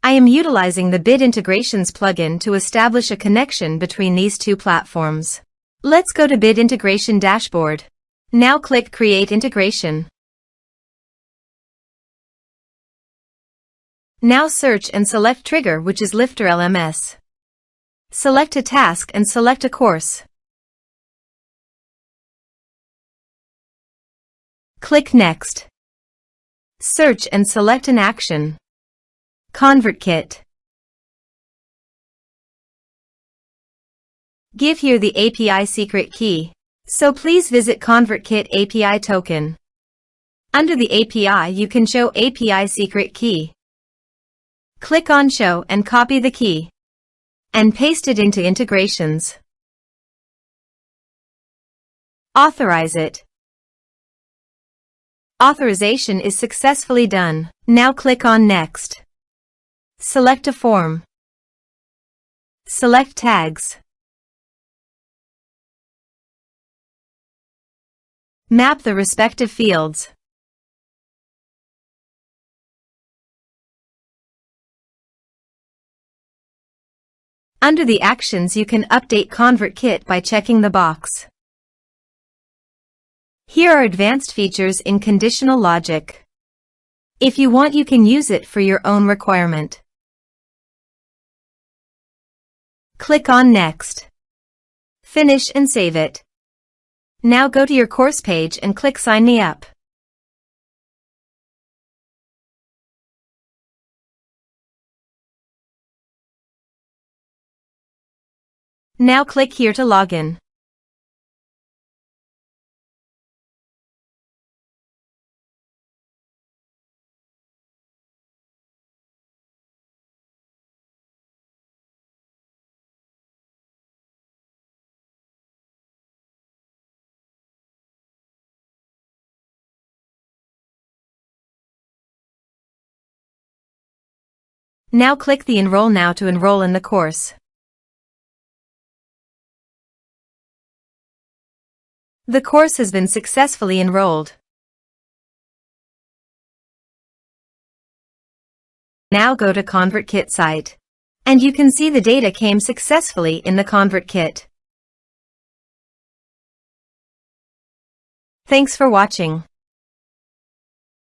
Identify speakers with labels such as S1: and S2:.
S1: I am utilizing the Bid Integrations plugin to establish a connection between these two platforms. Let's go to Bid Integration Dashboard. Now click Create Integration. Now search and select Trigger, which is LifterLMS. Select a task and select a course. Click Next. Search and select an action. ConvertKit. Give here the API secret key. So please visit ConvertKit API token. Under the API you can show API secret key. Click on Show and copy the key. And paste it into integrations. Authorize it. Authorization is successfully done. Now click on Next. Select a form. Select tags. Map the respective fields. Under the actions you can update ConvertKit by checking the box. Here are advanced features in conditional logic. If you want, you can use it for your own requirement. Click on Next. Finish and save it. Now go to your course page and click Sign Me Up. Now click here to log in. Now click the Enroll Now to enroll in the course. The course has been successfully enrolled. Now go to ConvertKit site. And you can see the data came successfully in the ConvertKit. Thanks for watching.